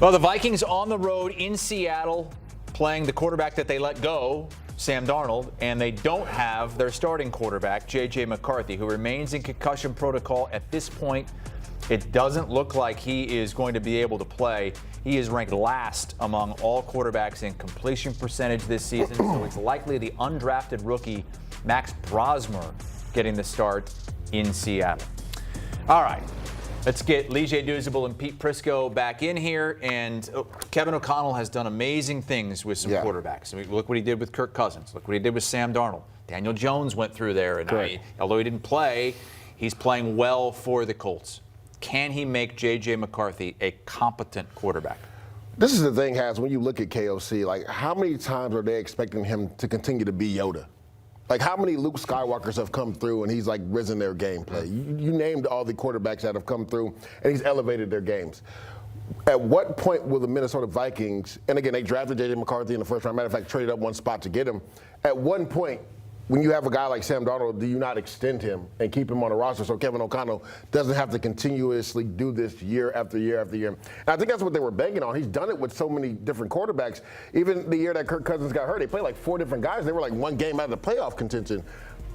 Well, the Vikings on the road in Seattle playing the quarterback that they let go, Sam Darnold, and they don't have their starting quarterback, J.J. McCarthy, who remains in concussion protocol at this point. It doesn't look like he is going to be able to play. He is ranked last among all quarterbacks in completion percentage this season, so it's likely the undrafted rookie, Max Brosmer, getting the start in Seattle. All right. Let's get Leger Douzable and Pete Prisco back in here. And Kevin O'Connell has done amazing things with some quarterbacks. I mean, look what he did with Kirk Cousins. Look what he did with Sam Darnold. Daniel Jones went through there. And although he didn't play, he's playing well for the Colts. Can he make J.J. McCarthy a competent quarterback? This is the thing, Has, when you look at KOC, like how many times are they expecting him to continue to be Yoda? Like, how many Luke Skywalkers have come through and he's, like, risen their gameplay? You named all the quarterbacks that have come through, and he's elevated their games. At what point will the Minnesota Vikings, and again, they drafted J.J. McCarthy in the first round, matter of fact, traded up one spot to get him. At one point, when you have a guy like Sam Darnold, do you not extend him and keep him on the roster so Kevin O'Connell doesn't have to continuously do this year after year after year? And I think that's what they were banking on. He's done it with so many different quarterbacks. Even the year that Kirk Cousins got hurt, they played like 4 different guys. They were like one game out of the playoff contention.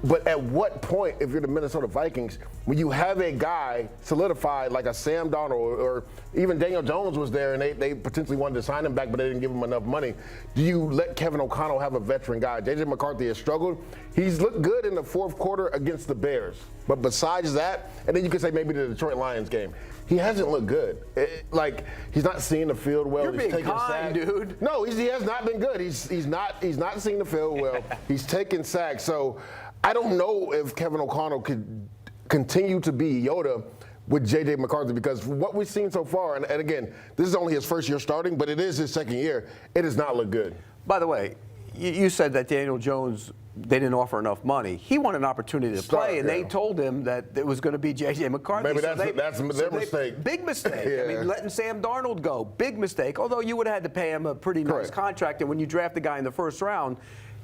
But at what point, if you're the Minnesota Vikings, when you have a guy solidified like a Sam Darnold or even Daniel Jones was there and they potentially wanted to sign him back but they didn't give him enough money, do you let Kevin O'Connell have a veteran guy? J.J. McCarthy has struggled. He's looked good in the fourth quarter against the Bears. But besides that, and then you could say maybe the Detroit Lions game, he hasn't looked good. Like, he's not seeing the field well. You're he's being taking kind, sacks. dude. No, he has not been good. He's not seeing the field well. He's taking sacks. So I don't know if Kevin O'Connell could continue to be Yoda with J.J. McCarthy because what we've seen so far, and again, this is only his first year starting, but it is his second year, it does not look good. By the way, you said that Daniel Jones, they didn't offer enough money. He wanted an opportunity to play, and they told him that it was going to be J.J. McCarthy. Maybe that's their mistake. Big mistake. I mean, letting Sam Darnold go, big mistake, although you would have had to pay him a pretty nice contract, and when you draft a guy in the first round,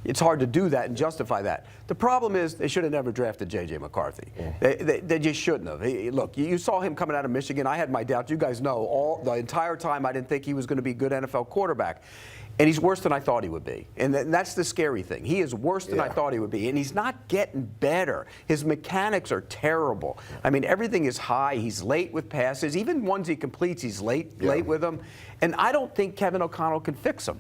it's hard to do that and justify that. The problem is they should have never drafted J.J. McCarthy. They just shouldn't have. Look, you saw him coming out of Michigan. I had my doubts. You guys know the entire time I didn't think he was going to be a good NFL quarterback. And he's worse than I thought he would be. And that's the scary thing. He is worse than I thought he would be. And he's not getting better. His mechanics are terrible. I mean, everything is high. He's late with passes. Even ones he completes, he's late with them. And I don't think Kevin O'Connell can fix them.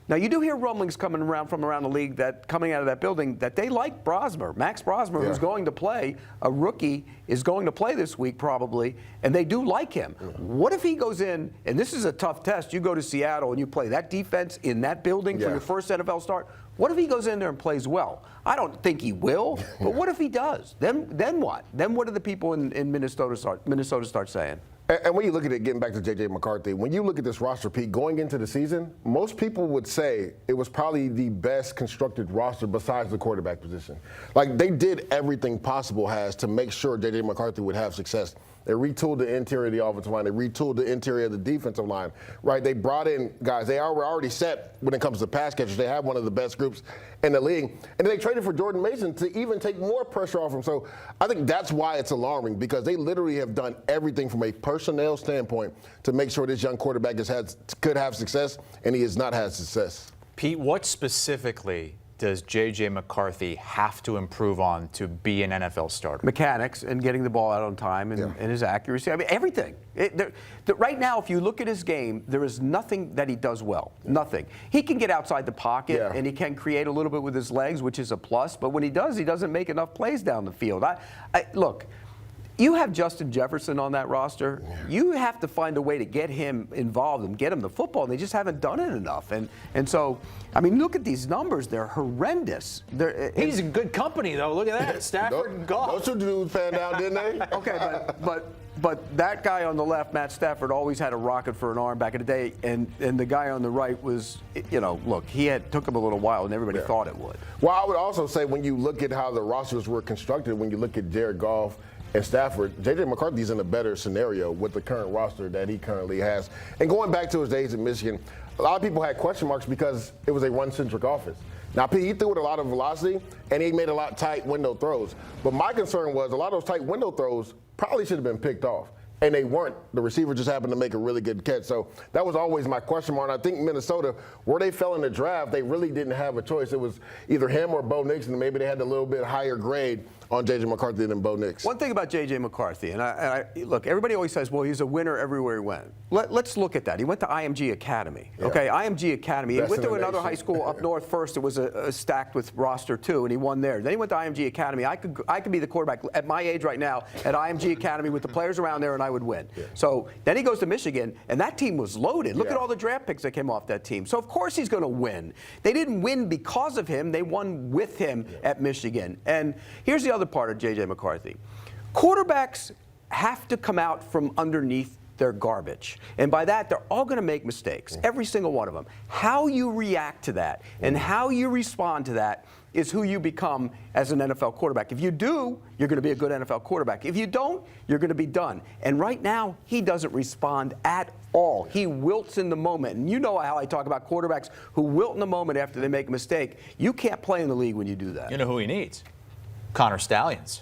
Now, you do hear rumblings coming around from around the league that coming out of that building that they like Brosmer, Max Brosmer, who's going to play, a rookie, is going to play this week probably, and they do like him. What if he goes in, and this is a tough test, you go to Seattle and you play that defense in that building for your first NFL start? What if he goes in there and plays well? I don't think he will, but what if he does? Then what? Then what do the people in Minnesota start saying? And when you look at it, getting back to J.J. McCarthy, when you look at this roster, Pete, going into the season, most people would say it was probably the best constructed roster besides the quarterback position. Like, they did everything possible, to make sure J.J. McCarthy would have success. They retooled the interior of the offensive line. They retooled the interior of the defensive line, right? They brought in guys. They were already set when it comes to pass catchers. They have one of the best groups in the league. And then they traded for Jordan Mason to even take more pressure off him. So I think that's why it's alarming, because they literally have done everything from a personnel standpoint to make sure this young quarterback could have success, and he has not had success. Pete, what specifically does J.J. McCarthy have to improve on to be an NFL starter? Mechanics and getting the ball out on time and his accuracy. I mean, everything. Right now, if you look at his game, there is nothing that he does well. Nothing. He can get outside the pocket and he can create a little bit with his legs, which is a plus. But when he does, he doesn't make enough plays down the field. Look. You have Justin Jefferson on that roster. You have to find a way to get him involved and get him the football, and they just haven't done it enough. And so, I mean, look at these numbers. They're horrendous. He's in good company, though. Look at that. Stafford and Goff. Those two dudes panned out, didn't they? Okay, but that guy on the left, Matt Stafford, always had a rocket for an arm back in the day, and the guy on the right was, look, took him a little while, and everybody thought it would. Well, I would also say when you look at how the rosters were constructed, when you look at Jared Goff and Stafford, J.J. McCarthy's in a better scenario with the current roster that he currently has. And going back to his days in Michigan, a lot of people had question marks because it was a run-centric offense. Now, he threw with a lot of velocity, and he made a lot of tight window throws. But my concern was a lot of those tight window throws probably should have been picked off. and they weren't. The receiver just happened to make a really good catch. So that was always my question mark. And I think Minnesota, where they fell in the draft, they really didn't have a choice. It was either him or Bo Nix, and maybe they had a little bit higher grade on J.J. McCarthy than Bo Nix. One thing about J.J. McCarthy, and I look, everybody always says, well, he's a winner everywhere he went. Let's look at that. He went to IMG Academy. Yeah. Okay, IMG Academy. He Best went in to the another nation. high school up north first. It was a stacked with roster too, and he won there. Then he went to IMG Academy. I could be the quarterback at my age right now at IMG Academy with the players around there, and I would win. Yeah. So then he goes to Michigan, and that team was loaded. Look at all the draft picks that came off that team. So of course he's going to win. They didn't win because of him. They won with him at Michigan. And here's the other part of J.J. McCarthy. Quarterbacks have to come out from underneath their garbage. And by that, they're all going to make mistakes, every single one of them. How you react to that and how you respond to that is who you become as an NFL quarterback. If you do, you're going to be a good NFL quarterback. If you don't, you're going to be done. And right now, he doesn't respond at all. He wilts in the moment. And you know how I talk about quarterbacks who wilt in the moment after they make a mistake. You can't play in the league when you do that. You know who he needs? Connor Stallions.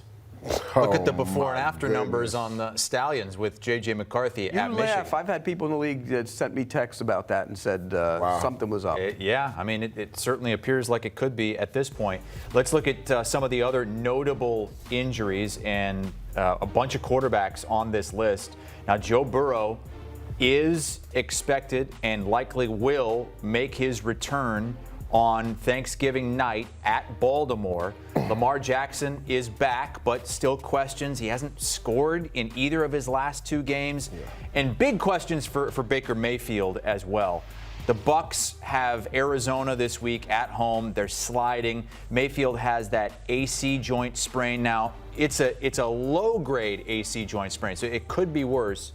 Look at the before and after numbers on the Stallions with J.J. McCarthy at Michigan. Laugh. I've had people in the league that sent me texts about that and said something was up. Yeah, I mean, it certainly appears like it could be at this point. Let's look at some of the other notable injuries and a bunch of quarterbacks on this list. Now, Joe Burrow is expected and likely will make his return on Thanksgiving night at Baltimore. Lamar Jackson is back, but still questions. He hasn't scored in either of his last two games. And big questions for Baker Mayfield as well. The Bucs have Arizona this week at home. They're sliding. Mayfield has that AC joint sprain. Now, it's a low-grade AC joint sprain, so it could be worse.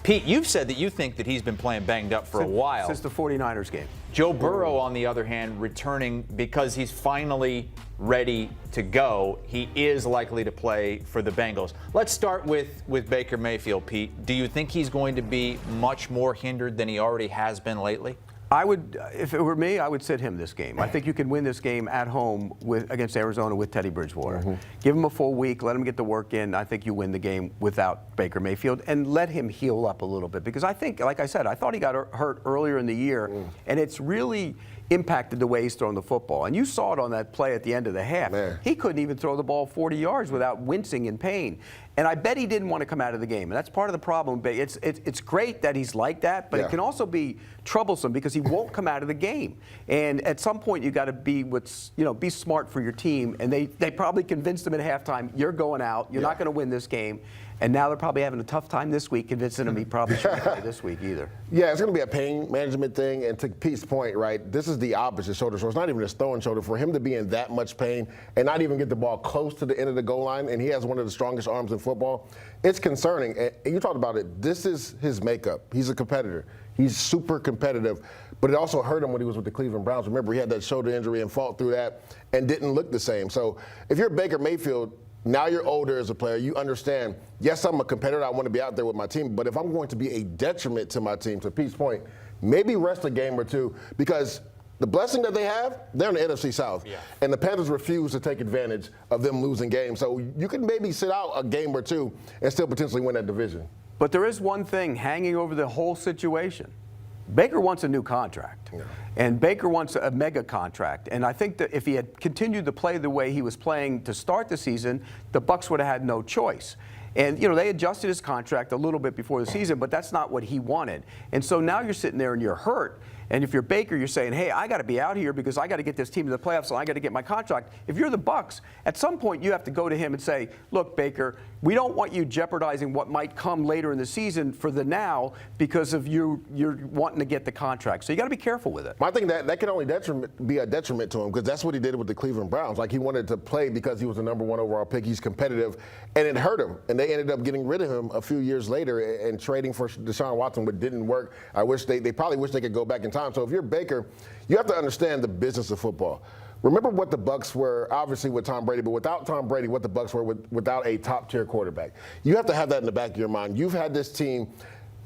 Pete, you've said that you think that he's been playing banged up for a while. Since the 49ers game. Joe Burrow, on the other hand, returning because he's finally ready to go. He is likely to play for the Bengals. Let's start with Baker Mayfield, Pete. Do you think he's going to be much more hindered than he already has been lately? I would, if it were me, I would sit him this game. I think you can win this game at home against Arizona with Teddy Bridgewater. Give him a full week, let him get the work in. I think you win the game without Baker Mayfield, and let him heal up a little bit. Because I think, like I said, I thought he got hurt earlier in the year, and it's really impacted the way he's thrown the football. And you saw it on that play at the end of the half. He couldn't even throw the ball 40 yards without wincing in pain. And I bet he didn't want to come out of the game. And that's part of the problem. It's great that he's like that, but it can also be troublesome because he won't come out of the game. And at some point, you got to be be smart for your team. And they probably convinced him at halftime, you're going out. You're not going to win this game. And now they're probably having a tough time this week convincing him he probably shouldn't play this week either. Yeah, it's going to be a pain management thing. And to Pete's point, right, this is the opposite shoulder. So it's not even his throwing shoulder. For him to be in that much pain and not even get the ball close to the end of the goal line, and he has one of the strongest arms in football, it's concerning. And you talked about it. This is his makeup. He's a competitor. He's super competitive. But it also hurt him when he was with the Cleveland Browns. Remember, he had that shoulder injury and fought through that and didn't look the same. So if you're Baker Mayfield, now you're older as a player. You understand, yes, I'm a competitor. I want to be out there with my team. But if I'm going to be a detriment to my team, to Pete's point, maybe rest a game or two, because the blessing that they have, they're in the NFC South. And the Panthers refuse to take advantage of them losing games. So you can maybe sit out a game or two and still potentially win that division. But there is one thing hanging over the whole situation. Baker wants a new contract. And Baker wants a mega contract. And I think that if he had continued to play the way he was playing to start the season, the Bucs would have had no choice. And, they adjusted his contract a little bit before the season, but that's not what he wanted. And so now you're sitting there and you're hurt. And if you're Baker, you're saying, hey, I got to be out here because I got to get this team to the playoffs, so I got to get my contract. If you're the Bucs, at some point you have to go to him and say, look, Baker, we don't want you jeopardizing what might come later in the season for the now because of you're wanting to get the contract. So you got to be careful with it. I think that can only be a detriment to him because that's what he did with the Cleveland Browns. Like, he wanted to play because he was the #1 overall pick. He's competitive, and it hurt him. And they ended up getting rid of him a few years later and trading for Deshaun Watson, but didn't work. I wish they probably wish they could go back in time. So if you're Baker, you have to understand the business of football. Remember what the Bucs were, obviously with Tom Brady, but without Tom Brady, what the Bucs were without a top-tier quarterback. You have to have that in the back of your mind. You've had this team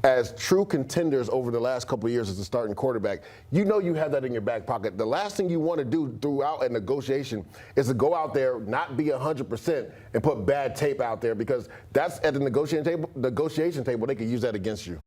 as true contenders over the last couple of years as a starting quarterback, you know you have that in your back pocket. The last thing you want to do throughout a negotiation is to go out there, not be 100%, and put bad tape out there, because that's at the negotiation table. They could use that against you.